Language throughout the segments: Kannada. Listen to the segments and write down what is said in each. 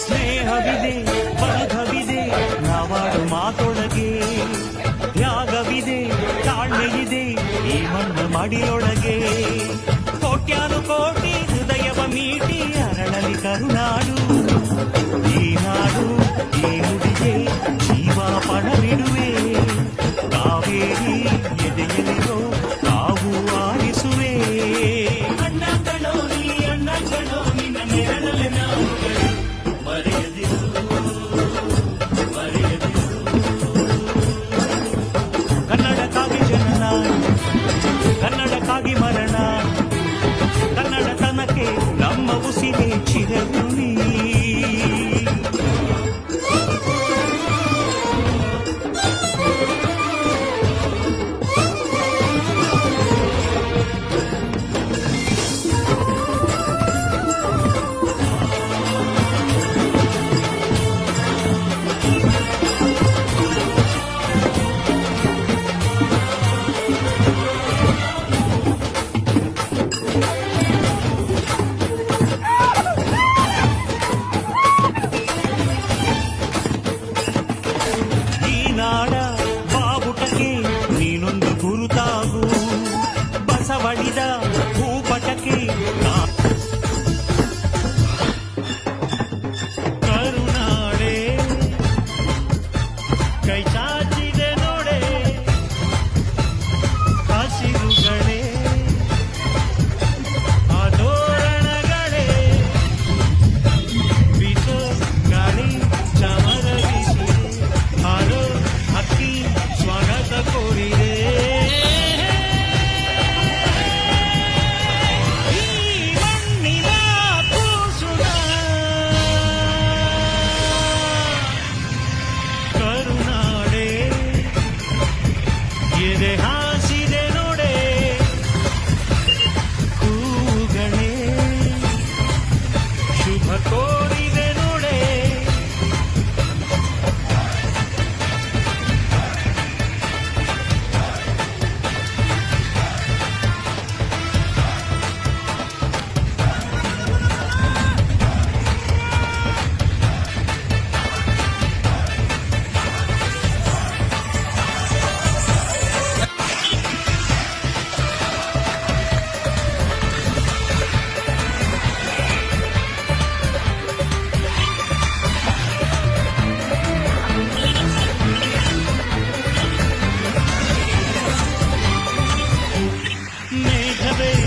ಸ್ನೇಹವಿದೆ, ಬಂಧವಿದೆ, ನಾವಾಡು ಮಾತೊಳಗೆ ತ್ಯಾಗವಿದೆ, ತಾಳ್ಮೆಯಿದೆ ಈ ಮಣ್ಣ ಮಡಿಯೊಳಗೆ. ಕೋಟ್ಯಾನು ಕೋಟಿ ಹೃದಯವ ಮೀಟಿ ಅರಳಲಿ ಕರುನಾಡು. ಈ ನಾಡು ಈ ನುಡಿಗೆ ಜೀವ ಪಣವಿಡುವೆ. ಕಾವೇರಿ ಎದೆಯಲಿರೋ ತಾವು ಆಲಿಸುವೆ. ಅಣ್ಣ ಕಣೋ ನೀ, ಅಣ್ಣ ಕಣೋ ನಿನ್ನ ನೆರಳಲೆ ನಾವುಗಳು. ಮರೆಯದಿರು ಮರೆಯದಿರು. ಕನ್ನಡಕ್ಕಾಗಿ ಜನನ, ಕನ್ನಡಕ್ಕಾಗಿ ಮರಣ. ಕನ್ನಡತನಕ್ಕೆ ನಮ್ಮ ಉಸಿರೇ ಚಿರಋಣಿ. ನಾಡ ಬಾವುಟಕ್ಕೆ ನೀನೊಂದು ಗುರುತಾಗು. ಬಸವಳಿದ ಭೂಪಟಕ್ಕೆ ಕರುನಾಡೆ ಕೈ ಚಾಚಿದೆ ನೋಡೆ. ಹಸಿರುಗಳೇ ಆದೋರಣಗಳೇ ಬಿಸೋ ಗಾಳಿ ಚಮರ ಬಿಸಿ ಹಾರೋ ಹಕ್ಕಿ ಸ್ವಾಗತ ಕೋರಿದೆ. ಈ ಮಣ್ಣಿನ ಕೂಸುಗ ಕರುನಾಡೆ ಎದೆ ಹಾಸಿದೆ ನೋಡೆ. ಹೂಗಳೇ ಶುಭ ಕೋರಿದೆ ನೋಡೆ.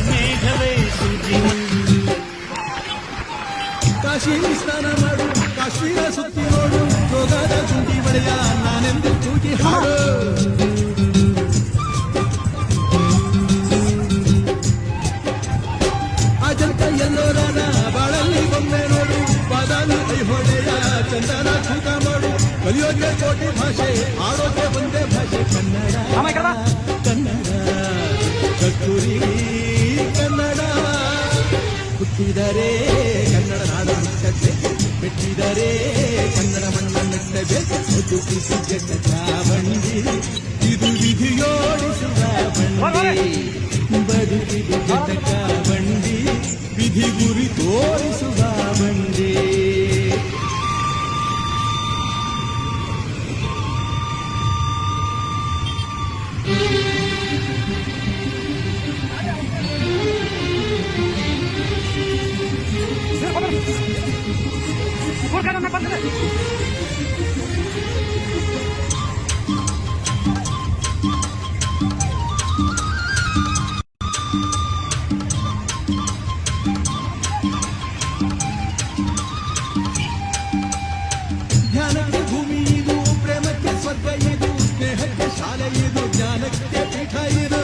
ಮೇಘವೇ ಸುದ್ದಿ ಕಾಶಿ ಸ್ನಾನ ಮಾಡು, ಕಾಶ್ಮೀರ ಸುತ್ತಿ ನೋಡು. ಯೋಗದ ಚುಂಟಿ ಬಳೆಯ ನಾನೆಂದು ತೂಗಿ ಹಾಡು. ಅಜಂತ ಎಲ್ಲೋರನ ಬಾಳಲ್ಲಿ ಒಮ್ಮೆ ನೋಡು. ಬಾದಾಮಿ ಐಹೊಳೆಯ ಚಂದನ ತೂಕ ಮಾಡು. ಕಲಿಯೋಕೆ ಕೋಟಿ ಭಾಷೆ, ಆಡೋಕೆ ಒಂದೇ ಭಾಷೆ ಕನ್ನಡ. ಕನ್ನಡ ಕಸ್ತೂರಿ ಕನ್ನಡ. ಹುಟ್ಟಿದರೆ ಕನ್ನಡ ನಾಡ ಮುಟ್ಟದೆ, ಮೆಟ್ಟಿದರೆ ಕನ್ನಡ ಮಣ್ಣ ಮೆಟ್ಟಬೇಕು. ಬದುಕಿಸಿ ಜಗ ಚಾವಂಡಿ, ಇದು ವಿಧಿಯೋಡಿಸುವ ಬಂಡಿ. ಬದುಕಿದು ಜಗ ಬಂಡಿ, ವಿಧಿ ಗುರಿ ತೋರಿಸುವ ಬಂಡಿ. ಧ್ಯಾನಕ್ಕೆ ಭೂಮಿ ಇದು, ಪ್ರೇಮಕ್ಕೆ ಸ್ವರ್ಗ ಇದು, ಸ್ನೇಹಕ್ಕೆ ಶಾಲೆ ಇದು, ಜ್ಞಾನಕ್ಕೆ ಪೀಠ ಇದು.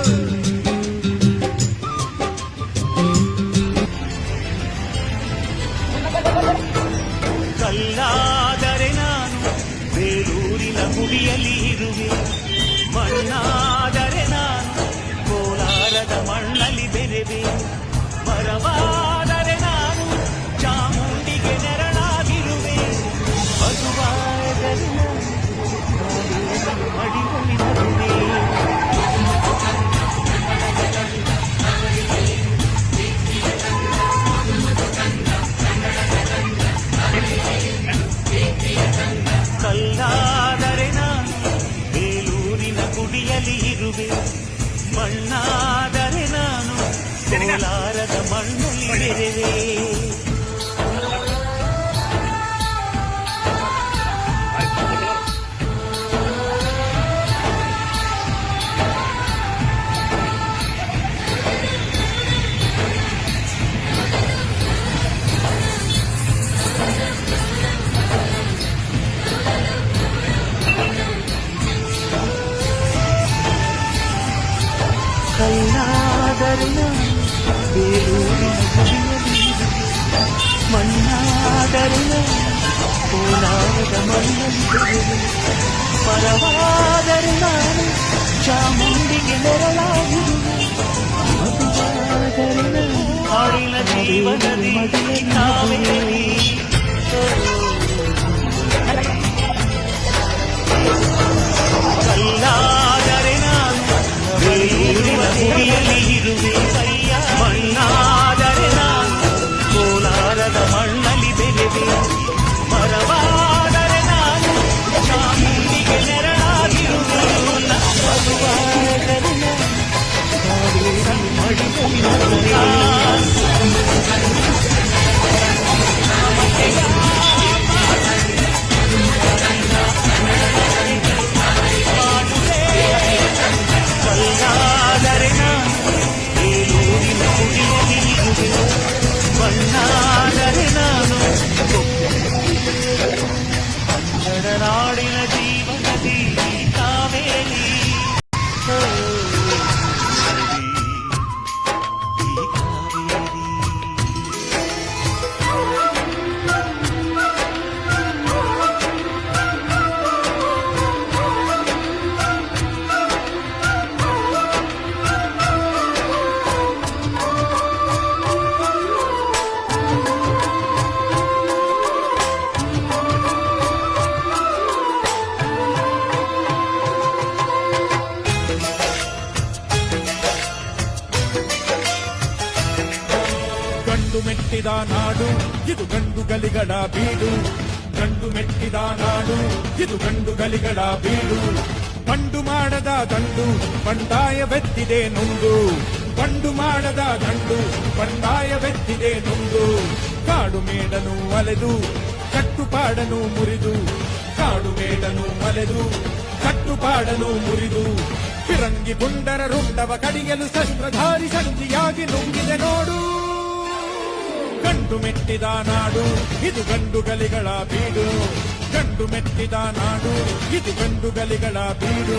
ಕಲ್ಲಾದರೆ ನಾನು ಬೇಲೂರಿನ ಗುಡಿಯಲ್ಲಿ ಇರುವೆ. ಮಣ್ಣಾದರೆ ನಾನು ಕೋಲಾರದ ಮಣ್ಣಲ್ಲಿ ಬೆರೆವೆ. ಮರವಾದರೆ ನಾನು ಚಾಮುಂಡಿಗೆ ನೆರಳಾಗಿರುವೆ. ಹಸುವಾದರೆ ನಾನು ಮಡಿಯಲ್ಲಿ ಬರುವೆ. ಬೆರೆವೆ ಕೈಲಾದರೆ ಬೇರೂರಿನ ಗುಡಿಯಲ್ಲಿ ಮಣ್ಣಾದರೆ ಕೋಲಾರದ ಮಣ್ಣಲ್ಲಿ ಬೆಳೆವೆ ಪರವಾದರೆ ನಾನು ಚಾಮುಂಡಿಗೆ ನೆರಳಾಗಿರುವೆ ಮದುವಾದರೆ ನಾನು ಹಾಡಿನ ಜೀವನದಿ ನಾವೇರಿ ಕೈಲಾದರೆ ನಾನು ಬೇರೂರಿನ ಗುಡಿಯಲ್ಲಿ ಇರುವೆ ಮಣ್ಣಾದರೆ ನಾನು ಕೋಲಾರದ ಮಣ್ಣಲ್ಲಿ ಬೆಳೆವೆ ಮರವಾದರೆ ನಾನು ಚಾಮುಂಡಿಗೆ ನೆರಳಾಗಿರುವೆ ಮದುವಾದರೆ ನಾನು ಮಡಿಲಲ್ಲಿ ಕೈಲಾದರೆ ನಾನು ಬೇರೂರಿನ ಗುಡಿಯಲ್ಲಿ ಇರುವೆ ಮಣ್ಣಾದರೆ ನಾನು ಕನ್ನಡ ನಾಡಿನ ಜೀವನದಿ ಕಾವೇರಿ ಈ ಕಾವೇರಿ ಗಂಡು ಮೆಟ್ಟಿದ ನಾಡು ಇದು ಗಂಡು ಗಲಿಗಳ ಬೀಡು ಗಂಡು ಮೆಟ್ಟಿದ ನಾಡು ಇದು ಗಂಡು ಗಲಿಗಳ ಬೀಡು ಬಂಡು ಮಾಡದ ದಂಡು ಬಂಡಾಯವೆತ್ತಿದೆ ನೊಂದು ಬಂಡು ಮಾಡದ ದಂಡು ಬಂಡಾಯವೆತ್ತಿದೆ ನೊಂದು ಕಾಡು ಮೇಡನು ಅಲೆದು ಕಟ್ಟುಪಾಡನು ಮುರಿದು ಕಾಡು ಮೇಡನು ಅಲೆದು ಕಟ್ಟುಪಾಡನು ಮುರಿದು ಫಿರಂಗಿ ಪುಂಡರ ರುಂಡವ ಕಡಿಯಲು ಶಸ್ತ್ರಧಾರಿ ಸಂಧಿಯಾಗಿ ನುಂಗಿದೆ ನೋಡು ಗಂಡು ಮೆಟ್ಟಿದ ನಾಡು ಇದು ಗಂಡು ಗಲಿಗಳ ಬೀಡು ಗಂಡು ಮೆಟ್ಟಿದ ನಾಡು ಇದು ಗಂಡು ಗಲಿಗಳ ಬೀಡು